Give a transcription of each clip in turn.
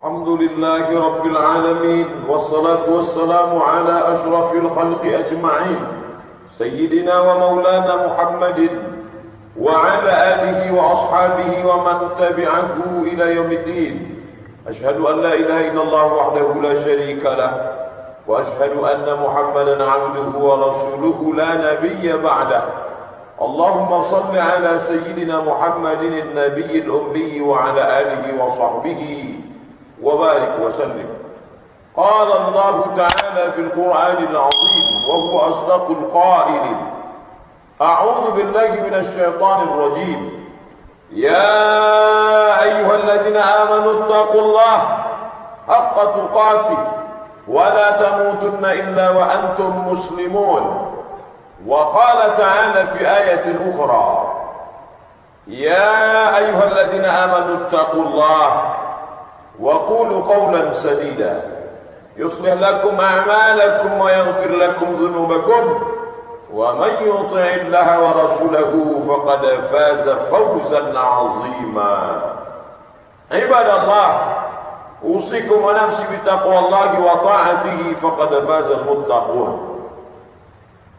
الحمد لله رب العالمين، والصلاة والسلام على أشرف الخلق أجمعين، سيدنا ومولانا محمد وعلى آله وأصحابه ومن تبعه إلى يوم الدين. أشهد أن لا إله إلا الله وحده لا شريك له، وأشهد أن محمدا عبده ورسوله لا نبي بعده. اللهم صل على سيدنا محمد النبي الأمي وعلى آله وصحبه وبارك وسلم. قال الله تعالى في القرآن العظيم وهو أصدق القائلين: أعوذ بالله من الشيطان الرجيم. يا أيها الذين آمنوا اتقوا الله حق تقاته ولا تموتن إلا وأنتم مسلمون. وقال تعالى في آية أخرى: يا أيها الذين آمنوا اتقوا الله وقولوا قولا سديدا يصلح لكم أعمالكم ويغفر لكم ذنوبكم ومن يطع الله ورسوله فقد فاز فوزا عظيما. عباد الله، أوصيكم ونفسي بتقوى الله وطاعته فقد فاز المتقون.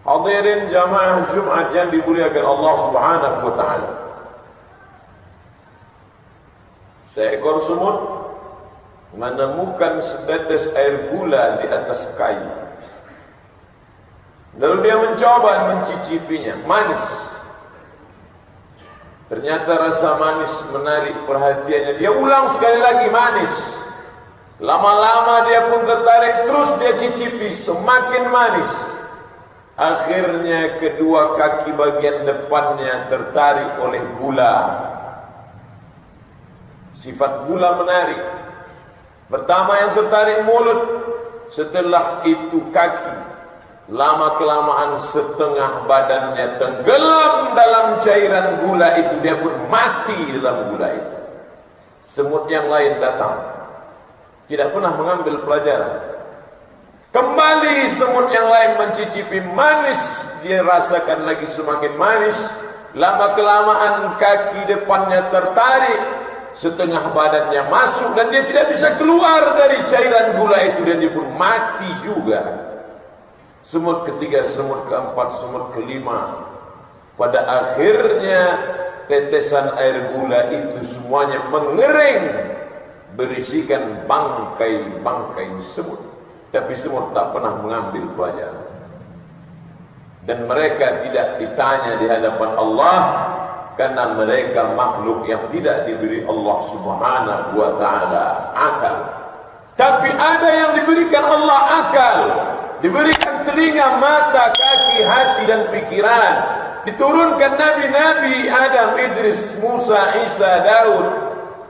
Hadirin jamaah Jumat yang dimuliakan Allah Subhanahu wa taala. Seekor semut menemukan setetes air gula di atas kayu. Lalu dia mencoba mencicipinya, manis. Ternyata rasa manis menarik perhatiannya. Dia ulang sekali lagi, manis. Lama-lama dia pun tertarik, terus dia cicipi, semakin manis. Akhirnya kedua kaki bagian depannya tertarik oleh gula. Sifat gula menarik. Pertama yang tertarik mulut, setelah itu kaki. Lama-kelamaan setengah badannya tenggelam dalam cairan gula itu. Dia pun mati dalam gula itu. Semut yang lain datang, tidak pernah mengambil pelajaran. Kembali semut yang lain mencicipi, manis. Dia rasakan lagi semakin manis. Lama-kelamaan kaki depannya tertarik, setengah badannya masuk dan dia tidak bisa keluar dari cairan gula itu, dan dia pun mati juga. Semut ketiga, semut keempat, semut kelima. Pada akhirnya tetesan air gula itu semuanya mengering, berisikan bangkai-bangkai semut. Tapi semut tak pernah mengambil pelajaran. Dan mereka tidak ditanya di hadapan Allah, karena mereka makhluk yang tidak diberi Allah Subhanahu wa taala akal. Tapi ada yang diberikan Allah akal, diberikan telinga, mata, kaki, hati dan pikiran. Diturunkan nabi-nabi Adam, Idris, Musa, Isa, Daud,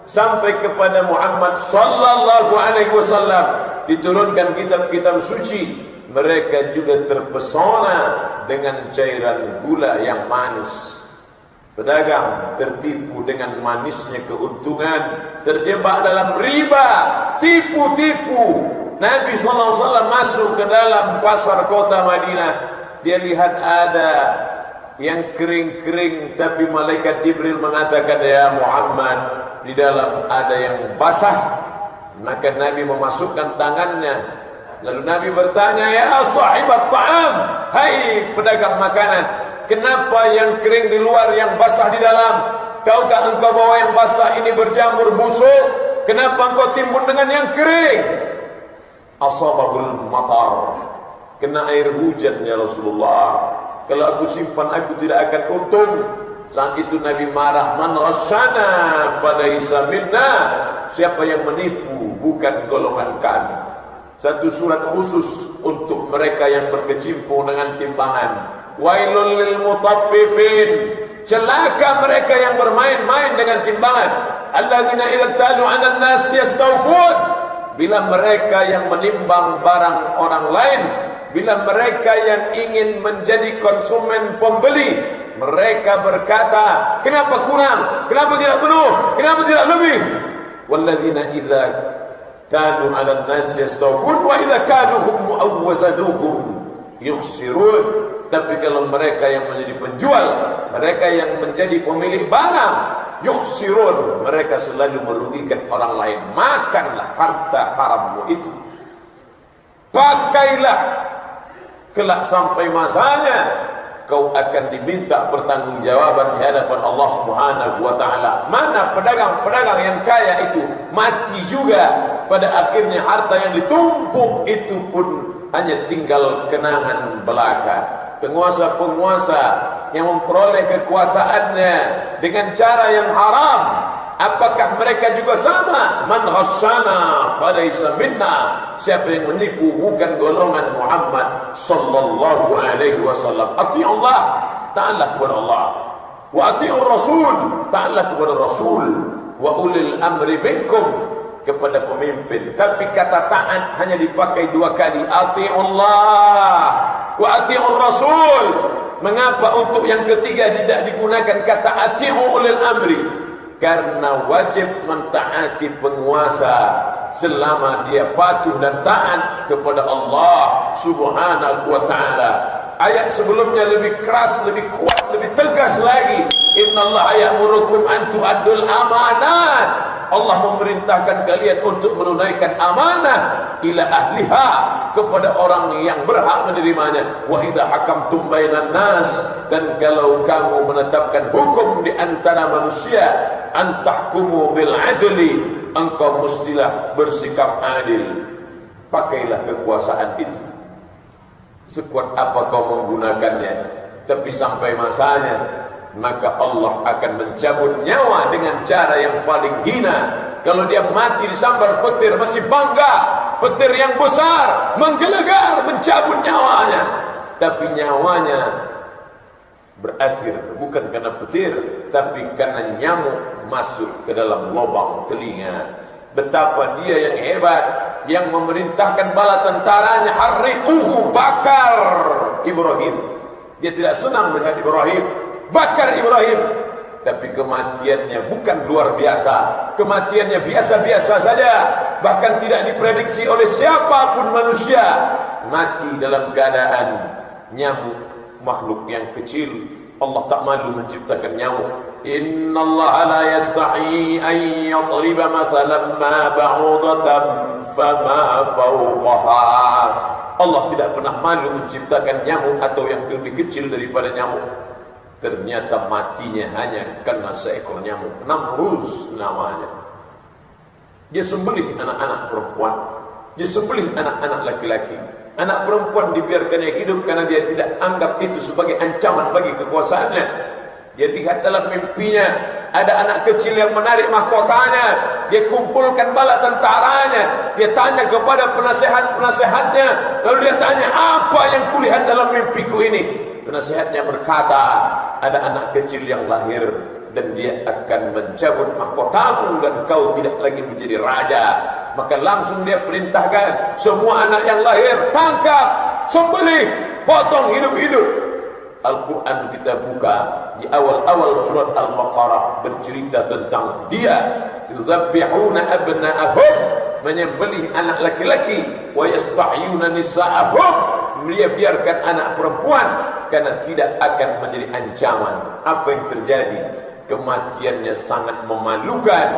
sampai kepada Muhammad sallallahu alaihi wasallam. Diturunkan kitab-kitab suci. Mereka juga terpesona dengan cairan gula yang manis. Pedagang tertipu dengan manisnya keuntungan, terjebak dalam riba, tipu-tipu. Nabi SAW masuk ke dalam pasar kota Madinah. Dia lihat ada yang kering-kering, tapi malaikat Jibril mengatakan, "Ya Muhammad, di dalam ada yang basah." Maka Nabi memasukkan tangannya. Lalu Nabi bertanya, "Ya sahibat ta'am, hai pedagang makanan, kenapa yang kering di luar, yang basah di dalam? Tahukah engkau bahwa yang basah ini berjamur busuk? Kenapa engkau timbun dengan yang kering?" Asabahul matar, kena air hujan ya Rasulullah. Kalau aku simpan, aku tidak akan untung. Saat itu Nabi marah, "Man rasyana falaisa minna." Siapa yang menipu bukan golongan kami. Satu surat khusus untuk mereka yang berkecimpung dengan timbangan. Wailul lil mutaffifin, celaka mereka yang bermain-main dengan timbangan. Alladzina idza talu 'alan nas yastawfun. Bila mereka yang menimbang barang orang lain, bila mereka yang ingin menjadi konsumen pembeli, mereka berkata, "Kenapa kurang? Kenapa tidak penuh? Kenapa tidak lebih?" Walladzina idza kanu 'alan nas yastawfun wa idza kanuhum aw wazaduhum yukhsirun. Tapi kalau mereka yang menjadi penjual, mereka yang menjadi pemilik barang, yukhsirun, mereka selalu merugikan orang lain. Makanlah harta harammu itu, pakailah, kelak sampai masanya kau akan diminta pertanggungjawaban di hadapan Allah Subhanahu wa taala. Mana pedagang-pedagang yang kaya itu mati juga, pada akhirnya harta yang ditumpuk itu pun hanya tinggal kenangan belaka. Penguasa-penguasa yang memperoleh kekuasaannya dengan cara yang haram, apakah mereka juga sama? Man ghasyana falaysa minna. Siapa yang menipu bukan golongan Muhammad sallallahu alaihi wasallam. Ati Allah, taatlah kepada Allah. Wa ati'ur Rasul, taatlah kepada Rasul. Wa ulil amri minkum, kepada pemimpin. Tapi kata taat hanya dipakai 2 kali. Ati'ullah wa ati'ur Rasul. Mengapa untuk yang ketiga tidak digunakan kata ati'u ulil amri? Karena wajib mentaati penguasa selama dia patuh dan taat kepada Allah Subhanahu wa taala. Ayat sebelumnya lebih keras, lebih kuat, lebih tegas lagi. Innallaha ya'murukum an tu'addul amanat. Allah memerintahkan kalian untuk menunaikan amanah ila ahliha, kepada orang yang berhak menerimanya. Wa idza hakamtum bainan nas, dan kalau kamu menetapkan hukum di antara manusia, antahkumu bil adli, engkau mestilah bersikap adil. Pakailah kekuasaan itu, sekuat apa kau menggunakannya, tapi sampai masanya maka Allah akan mencabut nyawa dengan cara yang paling hina. Kalau dia mati disambar petir masih bangga, petir yang besar menggelegar mencabut nyawanya, tapi nyawanya berakhir bukan karena petir, tapi karena nyamuk masuk ke dalam lubang telinga. Betapa dia yang hebat, yang memerintahkan bala tentaranya, harriquhu, bakar Ibrahim. Dia tidak senang melihat Ibrahim, bakar Ibrahim. Tapi kematiannya bukan luar biasa, kematiannya biasa-biasa saja, bahkan tidak diprediksi oleh siapapun manusia. Mati dalam keadaan nyamuk, makhluk yang kecil. Allah tak malu menciptakan nyamuk. Innallaha la yastahi an yadriba mathalan ma ba'udatan fama fawqaha. Allah tidak pernah malu menciptakan nyamuk atau yang lebih kecil daripada nyamuk. Ternyata matinya hanya karena seekor nyamuk. Namruz namanya. Dia sembelih anak-anak perempuan, dia sembelih anak-anak laki-laki. Anak perempuan dibiarkannya hidup karena dia tidak anggap itu sebagai ancaman bagi kekuasaannya. Dia lihat dalam mimpinya ada anak kecil yang menarik mahkotanya, dia kumpulkan bala tentaranya, dia tanya kepada penasehat-penasehatnya, lalu dia tanya, apa yang kulihat dalam mimpiku ini? Penasehatnya berkata, ada anak kecil yang lahir dan dia akan mencabut mahkotamu dan kau tidak lagi menjadi raja. Maka langsung dia perintahkan semua anak yang lahir, tangkap, sembelih, potong hidup-hidup. Al-Quran kita buka di awal-awal surat Al-Baqarah bercerita tentang dia yuzabbihuna abna'ahum, menyembelih anak laki-laki, wa yastahyuna nisa'ahum, dia biarkan anak perempuan karena tidak akan menjadi ancaman. Apa yang terjadi? Kematiannya sangat memalukan,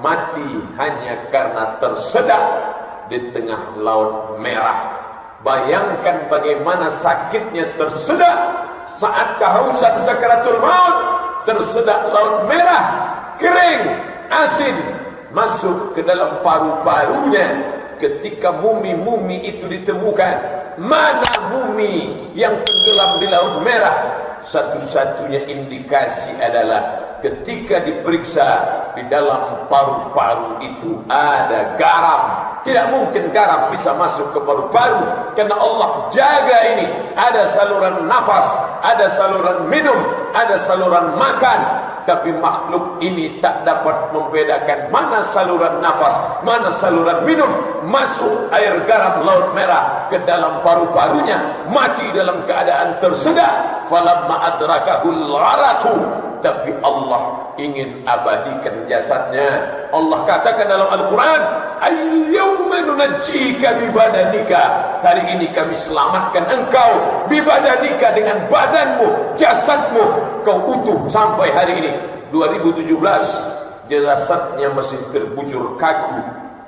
mati hanya karena tersedak di tengah laut merah. Bayangkan bagaimana sakitnya tersedak saat kehausan sakaratul maut, tersedak laut merah, kering, asin, masuk ke dalam paru-parunya. Ketika mumi-mumi itu ditemukan, mana mumi yang tenggelam di laut merah? Satu-satunya indikasi adalah ketika diperiksa di dalam paru-paru itu ada garam. Tidak mungkin garam bisa masuk ke paru-paru, karena Allah jaga ini. Ada saluran nafas, ada saluran minum, ada saluran makan. Tapi makhluk ini tak dapat membedakan mana saluran nafas, mana saluran minum. Masuk air garam laut merah ke dalam paru-parunya, mati dalam keadaan tersedak. Falamma adrakahul gharaqu, tapi Allah ingin abadikan jasadnya. Allah katakan dalam Al-Quran, al-yawma nunajjika bibadanika, hari ini kami selamatkan engkau bibadanika, dengan badanmu, jasadmu kau utuh sampai hari ini. 2017 jasadnya masih terbujur kaku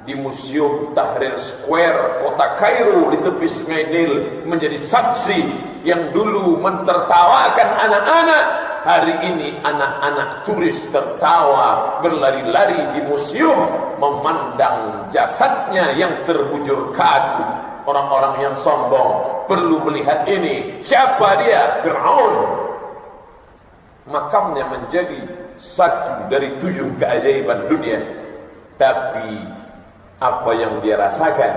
di Museum Tahrir Square kota Kairo di tepi Sungai Nil, menjadi saksi yang dulu mentertawakan anak-anak. Hari ini anak-anak turis tertawa berlari-lari di museum memandang jasadnya yang terbujur kaku. Orang-orang yang sombong perlu melihat ini. Siapa dia? Fir'aun. Makamnya menjadi satu dari 7 keajaiban dunia. Tapi apa yang dia rasakan?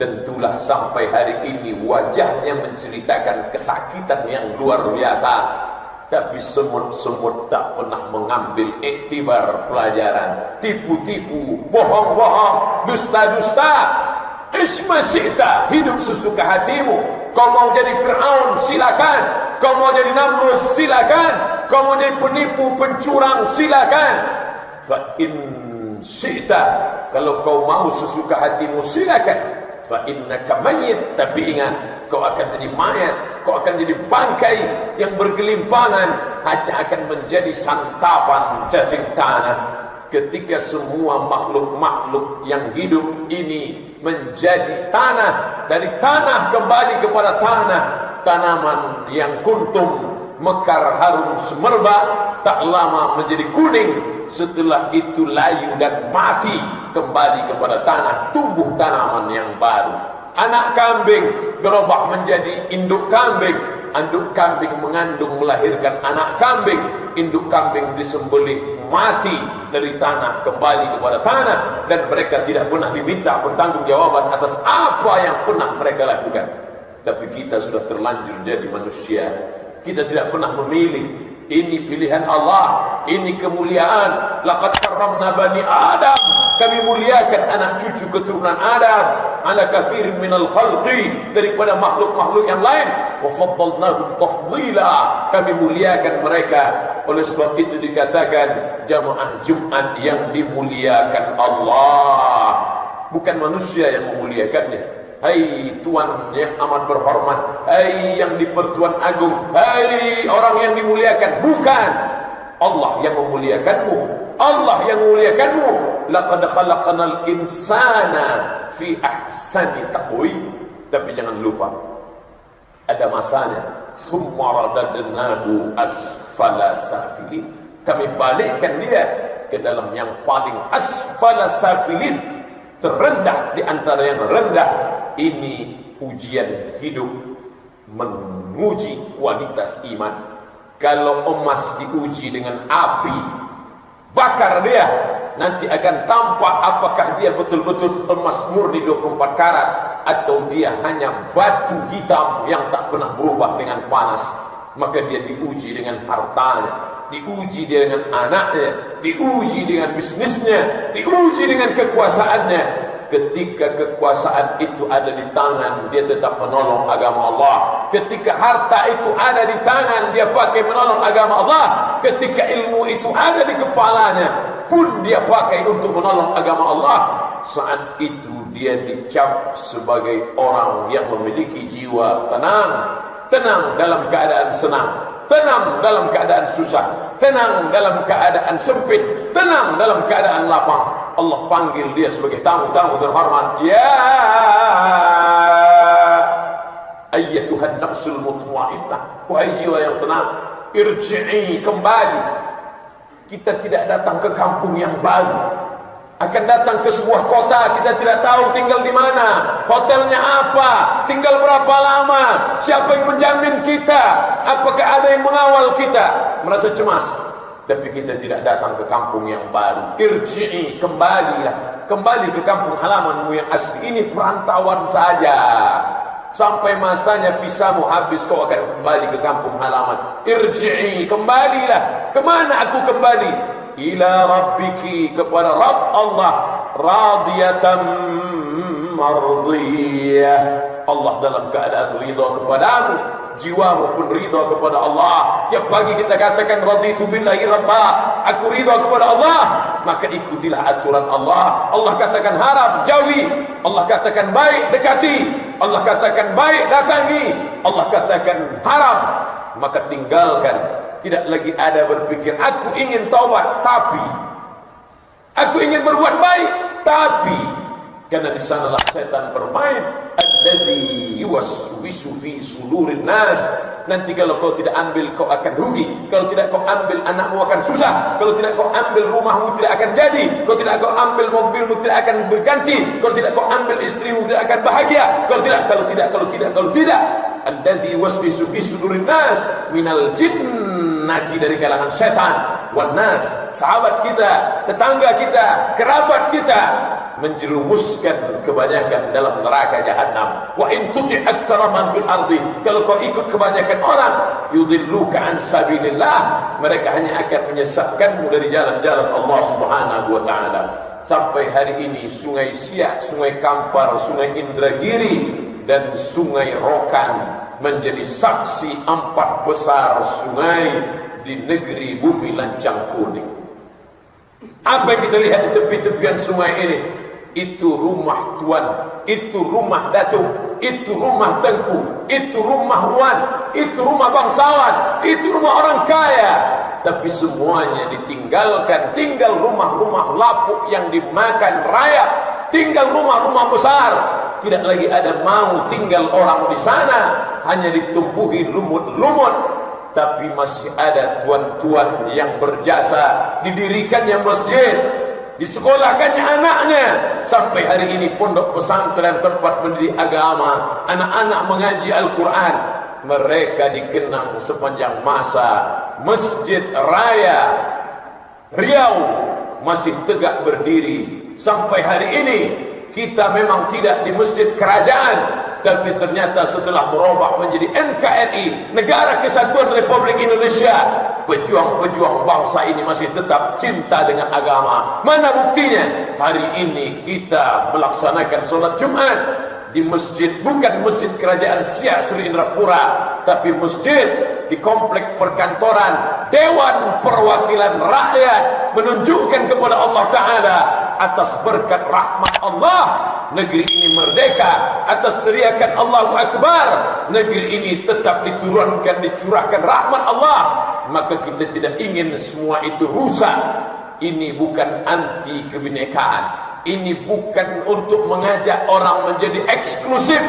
Tentulah sampai hari ini wajahnya menceritakan kesakitan yang luar biasa. Tapi semut-semut tak pernah mengambil iktibar pelajaran. Tipu-tipu, bohong-bohong, dusta-dusta. Isma syi'ta, hidup sesuka hatimu. Kau mau jadi Fir'aun, silakan. Kau mau jadi Namrud, silakan. Kau mau jadi penipu, pencurang, silakan. Fa in syi'ta, kalau kau mau sesuka hatimu, silakan. Fa innaka mayyit, tapi ingat, kau akan jadi mayat, kau akan jadi bangkai yang bergelimpangan, hanya akan menjadi santapan cacing tanah. Ketika semua makhluk-makhluk yang hidup ini menjadi tanah, dari tanah kembali kepada tanah, tanaman yang kuntum mekar harum semerbak tak lama menjadi kuning, setelah itu layu dan mati, kembali kepada tanah, tumbuh tanaman yang baru. Anak kambing berubah menjadi induk kambing. Induk kambing mengandung melahirkan anak kambing. Induk kambing disembelih mati dari tanah kembali kepada tanah, dan mereka tidak pernah diminta pertanggungjawaban atas apa yang pernah mereka lakukan. Tapi kita sudah terlanjur jadi manusia. Kita tidak pernah memilih. Ini pilihan Allah, ini kemuliaan. Laqad karramna bani Adam, kami muliakan anak cucu keturunan Adam ala katsirin minal khalqi, daripada makhluk-makhluk yang lain. Wa faddalnahum tafdila, kami muliakan mereka. Oleh sebab itu dikatakan jamaah Jumat yang dimuliakan Allah, bukan manusia yang memuliakannya. Hai Tuan yang amat berhormat, hai yang di-Pertuan Agung, hai orang yang dimuliakan. Bukan, Allah yang memuliakanmu, Allah yang memuliakanmu. Laqad khalaqnal insana fi ahsani taqwim. Tapi jangan lupa, ada masanya. Tsumma radadnahu asfala safilin, kami balikkan dia ke dalam yang paling asfala safilin, terendah di antara yang rendah. Ini ujian hidup, menguji kualitas iman. Kalau emas diuji dengan api, bakar dia, nanti akan tampak apakah dia betul-betul emas murni 24 karat, atau dia hanya batu hitam yang tak pernah berubah dengan panas. Maka dia diuji dengan hartanya, diuji dia dengan anaknya, diuji dengan bisnisnya, diuji dengan kekuasaannya. Ketika kekuasaan itu ada di tangan, dia tetap menolong agama Allah. Ketika harta itu ada di tangan, dia pakai menolong agama Allah. Ketika ilmu itu ada di kepalanya, pun dia pakai untuk menolong agama Allah. Saat itu dia dicap sebagai orang yang memiliki jiwa tenang. Tenang dalam keadaan senang, tenang dalam keadaan susah, tenang dalam keadaan sempit, tenang dalam keadaan lapang. Allah panggil dia sebagai tamu-tamu terhormat. Ya ayyatuhan nafsul mutmainnah, wahai jiwa yang tenang, irji'i, kembali. Kita tidak datang ke kampung yang baru, akan datang ke sebuah kota, kita tidak tahu tinggal di mana, hotelnya apa, tinggal berapa lama, siapa yang menjamin kita, apakah ada yang mengawal kita. Merasa cemas. Tapi kita tidak datang ke kampung yang baru. Irji'i, kembalilah, kembali ke kampung halamanmu yang asli. Ini perantauan saja, sampai masanya visamu habis, kau akan kembali ke kampung halaman. Irji'i, kembalilah. Kemana aku kembali? Ila rabbiki, kepada Rabb Allah. Radiyatan mardiyah, Allah dalam keadaan ridha kepadamu, jiwamu pun ridha kepada Allah. Tiap pagi kita katakan raditu billahi rabba, aku ridha kepada Allah. Maka ikutilah aturan Allah. Allah katakan haram, jauhi. Allah katakan baik, dekati. Allah katakan baik, datangi. Allah katakan haram, maka tinggalkan. Tidak lagi ada berpikir aku ingin taubat, tapi aku ingin berbuat baik, tapi karena di sanalah setan bermain. Alladzi yuwaswisu fi sudurin nas. Nanti kalau kau tidak ambil, kau akan rugi. Kalau tidak kau ambil, anakmu akan susah. Kalau tidak kau ambil, rumahmu tidak akan jadi. Kalau tidak kau ambil, mobilmu tidak akan berganti. Kalau tidak kau ambil, istrimu tidak akan bahagia. Kalau tidak. Alladzi yuwaswisu fi sudurin nas minal jinnati, dari kalangan setan, wan nas, sahabat kita, tetangga kita, kerabat kita, menjerumuskan kebanyakan dalam neraka jahanam. Wa in tuti' aktsara man fil ardi, kalau kau ikut kebanyakan orang, yudilluka an sabilillah, mereka hanya akan menyesatkanmu dari jalan-jalan Allah Subhanahu wa taala. Sampai hari ini Sungai Siak, Sungai Kampar, Sungai Indragiri dan Sungai Rokan menjadi saksi 4 besar sungai di negeri bumi lancang kuning. Apa yang kita lihat di tepi-tepian sungai ini? Itu rumah tuan, itu rumah datuk, itu rumah tengku, itu rumah wan, itu rumah bangsawan, itu rumah orang kaya. Tapi semuanya ditinggalkan. Tinggal rumah-rumah lapuk yang dimakan rayap, tinggal rumah-rumah besar. Tidak lagi ada mau tinggal orang di sana, hanya ditumbuhi lumut-lumut. Tapi masih ada tuan-tuan yang berjasa, didirikannya masjid, disekolahkannya anaknya. Sampai hari ini pondok pesantren, tempat mendidik agama, anak-anak mengaji Al-Quran, mereka dikenang sepanjang masa. Masjid Raya Riau masih tegak berdiri sampai hari ini. Kita memang tidak di masjid kerajaan, tapi ternyata setelah berubah menjadi NKRI, Negara Kesatuan Republik Indonesia, pejuang-pejuang bangsa ini masih tetap cinta dengan agama. Mana buktinya? Hari ini kita melaksanakan solat Jumat di masjid, bukan masjid kerajaan Siak Sri Indrapura, tapi masjid di komplek perkantoran Dewan Perwakilan Rakyat, menunjukkan kepada Allah Ta'ala atas berkat rahmat Allah negeri ini merdeka, atas teriakan Allahu Akbar negeri ini tetap diturunkan, dicurahkan rahmat Allah. Maka kita tidak ingin semua itu rusak. Ini bukan anti kebinekaan, ini bukan untuk mengajak orang menjadi eksklusif,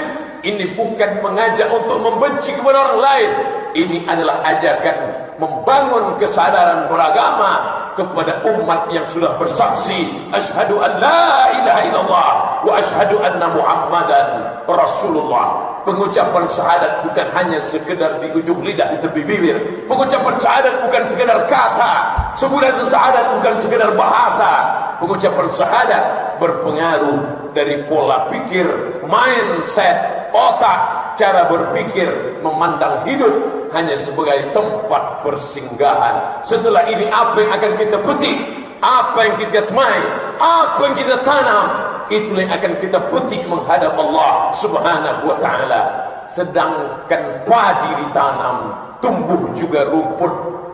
ini bukan mengajak untuk membenci kepada orang lain. Ini adalah ajakan membangun kesadaran beragama kepada umat yang sudah bersaksi asyhadu an la ilaha illallah wa asyhadu anna muhammadan rasulullah. Pengucapan syahadat bukan hanya sekedar di ujung lidah, di tepi bibir. Pengucapan syahadat bukan sekedar kata. Sebulan syahadat bukan sekedar bahasa. Pengucapan syahadat berpengaruh dari pola pikir, mindset, otak, cara berpikir, memandang hidup hanya sebagai tempat persinggahan. Setelah ini apa yang akan kita petik, apa yang kita semai, apa yang kita tanam, itulah yang akan kita petik menghadap Allah Subhanahu wa ta'ala. Sedangkan padi ditanam, tumbuh juga rumput.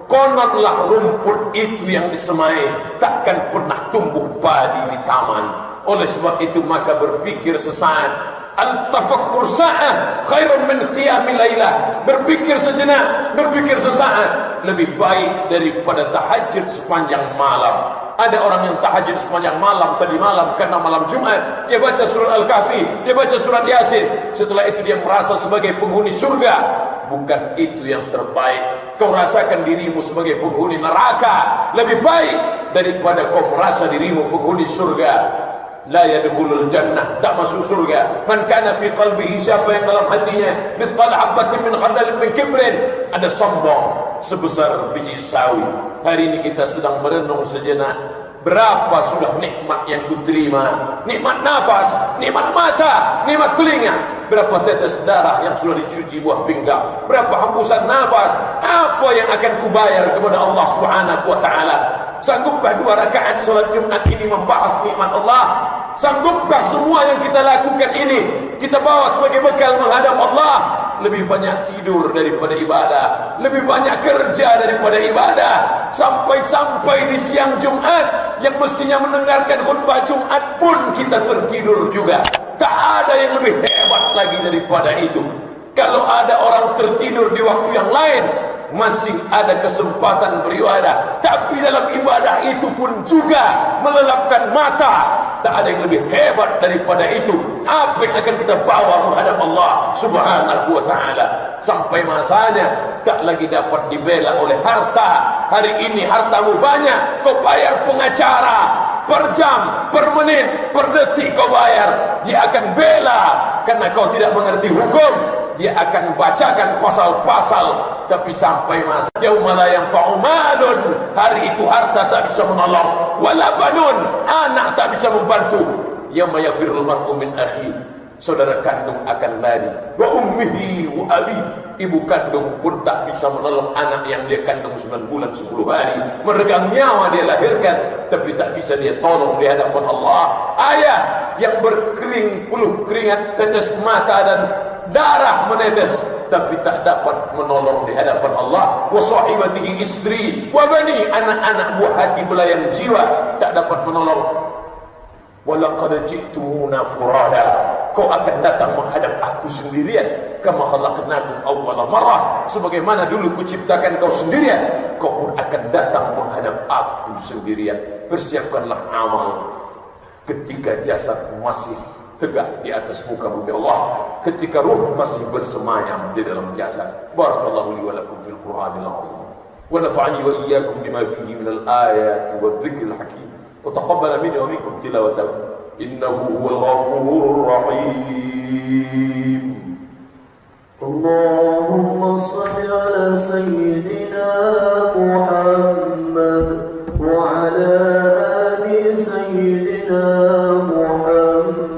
Kononlah rumput itu yang disemai takkan pernah tumbuh padi di taman. Oleh sebab itu maka berpikir sesaat, al-tafakkur sa'ah khairun min qiyamil lailah. Berpikir sejenak, berpikir sesaat lebih baik daripada tahajud sepanjang malam. Ada orang yang tahajud sepanjang malam tadi malam karena malam Jumat, dia baca surah Al-Kahfi, dia baca surah Yasin, setelah itu dia merasa sebagai penghuni surga. Bukan itu yang terbaik. Kau rasakan dirimu sebagai penghuni neraka lebih baik daripada kau merasa dirimu penghuni surga. La yadkhulul jannah, tak masuk surga man kana fi qalbihi, siapa yang dalam hatinya mithqal habatin min khardalin min kibrin, ada sombong sebesar biji sawi. Hari ini kita sedang merenung sejenak, berapa sudah nikmat yang kuterima, nikmat nafas, nikmat mata, nikmat telinga. Berapa tetes darah yang sudah dicuci buah pinggang, berapa hembusan nafas. Apa yang akan kubayar kepada Allah Subhanahu wa ta'ala? Sanggupkah 2 rakaat solat Jumat ini membahas nikmat Allah? Sanggupkah semua yang kita lakukan ini kita bawa sebagai bekal menghadap Allah? Lebih banyak tidur daripada ibadah, lebih banyak kerja daripada ibadah. Sampai-sampai di siang Jumat yang mestinya mendengarkan khutbah Jumat pun kita tertidur juga. Tak ada yang lebih hebat lagi daripada itu. Kalau ada orang tertidur di waktu yang lain, masih ada kesempatan beribadah. Tapi dalam ibadah itu pun juga melelapkan mata. Tak ada yang lebih hebat daripada itu. Apa yang akan kita bawa menghadap Allah Subhanahu wa ta'ala. Sampai masanya tak lagi dapat dibela oleh harta. Hari ini hartamu banyak, kau bayar pengacara per jam, per menit, per detik kau bayar. Dia akan bela karena kau tidak mengerti hukum. Dia akan bacakan pasal-pasal. Tapi sampai masa yauma la yanfa'u malun, hari itu harta tak bisa menolong, wala banun, anak tak bisa membantu. Yauma yafirul mar'u min akhihi, saudara kandung akan lari, wa ummihi wa abi, ibu kandung pun tak bisa menolong anak yang dia kandung 9 bulan 10 hari, meregang nyawa dia lahirkan, tapi tak bisa dia tolong di hadapan Allah. Ayah yang berkering puluh keringat, tetes mata dan darah menetes, tapi tak dapat menolong di hadapan Allah. Wa sahibatihi istri wa bani, anak-anak buah hati belayan jiwa tak dapat menolong. Walaqad ji'tumuna furada, kau akan datang menghadap aku sendirian. Kama khalaqnakum awwala marrah, sebagaimana dulu kuciptakan kau sendirian, kau pun akan datang menghadap aku sendirian. Persiapkanlah amal ketika jasad masih tegak di atas muka bumi Allah, ketika ruh masih bersemayam di dalam jasad. Barakallahu li wa lakum fil Qur'anil azim, wa nafa'ani wa iyyakum bima fihi minal ayati wadh-dhikril hakim, wa taqabbala minni wa minkum tilawatahu innahu huwal ghafurur rahim. Allahumma shalli ala sayyidina Muhammad wa ala ali sayyidina Muhammad.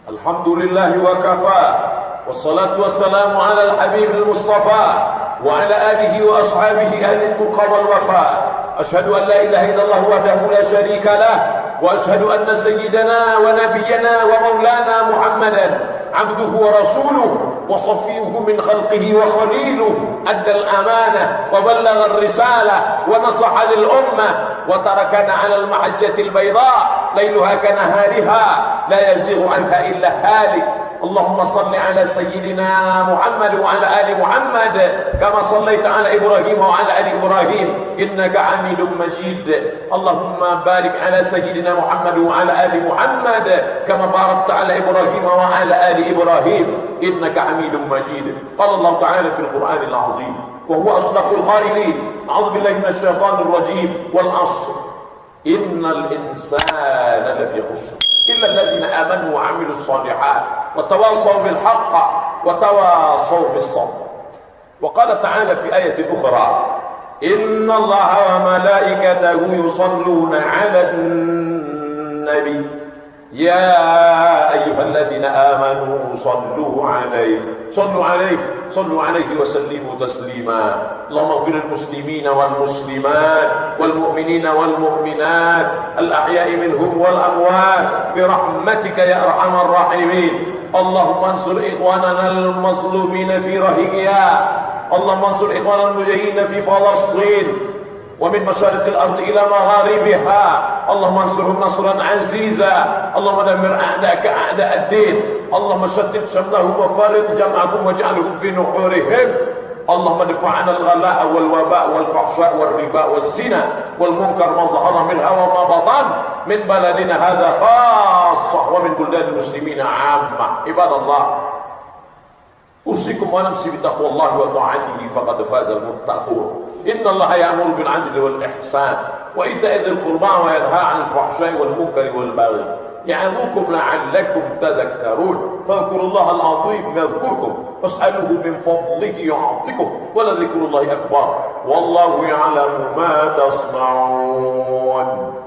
Alhamdulillah wa kafa, wassalatu wassalamu ala al-habib al-mustafa wa ala alihi wa ashabihi ahli tuqa wal wafa. Ashhadu an la ilaha illallah wahdahu la sharika lah, wa ashhadu anna sayyidana wa nabiyyana wa maulana Muhammadan abduhu wa rasuluhu wa safiyuhu min khalqihi wa khaliluhu, adda al-amanah wa ballagha ar-risalah wa nasaha lil ummah wa tarakana ala al-mahajjati al-bayda layluha kanahariha la yazighu anha illa halik. اللهم صل على سيدنا محمد وعلى آل محمد كما صليت على إبراهيم وعلى آل إبراهيم إنك حميد مجيد. اللهم بارك على سيدنا محمد وعلى آل محمد كما باركت على إبراهيم وعلى آل إبراهيم إنك حميد مجيد. قال الله تعالى في القرآن العظيم وهو أصدق القائلين: أعوذ بالله من الشيطان الرجيم والعصر إن الإنسان لفي خسر إلا الذين آمنوا وعملوا الصالحات وتواصوا بالحق وتواصوا بالصبر. وقال تعالى في آية أخرى: إن الله وملائكته يصلون على النبي يا أيها الذين آمنوا صلوا عليه وسلموا تسليما. اللهم اغفر للمسلمين والمسلمات والمؤمنين والمؤمنات الأحياء منهم والأموات برحمتك يا أرحم الراحمين. اللهم انصر إخواننا المظلومين في روهينيا، اللهم انصر إخواننا المجاهدين في فلسطين ومن مشارق الأرض إلى مغاربها. اللهم انصرهم نصرا عزيزا. اللهم دمر أعداءك أعداء الدين. اللهم شتت شملهم وفرق جمعهم واجعلهم في نحورهم. اللهم ادفع عنا الغلاء والوباء والفحشاء والربا والزنا والمنكر ما ظهر منها وما بطن من بلدنا هذا خاصة ومن بلدان المسلمين عامة. عباد الله، أوصيكم ونفسي بتقوى الله وطاعته فقد فاز المتقون. إن الله يأمر بالعدل والإحسان وإيتاء ذي القربى وينهى عن الفحشاء والمنكر والبغي يعظكم لعلكم تذكرون. فاذكروا الله العظيم يذكركم واسألوه من فضله يعطكم ولذكر الله أكبر والله يعلم ما تصنعون.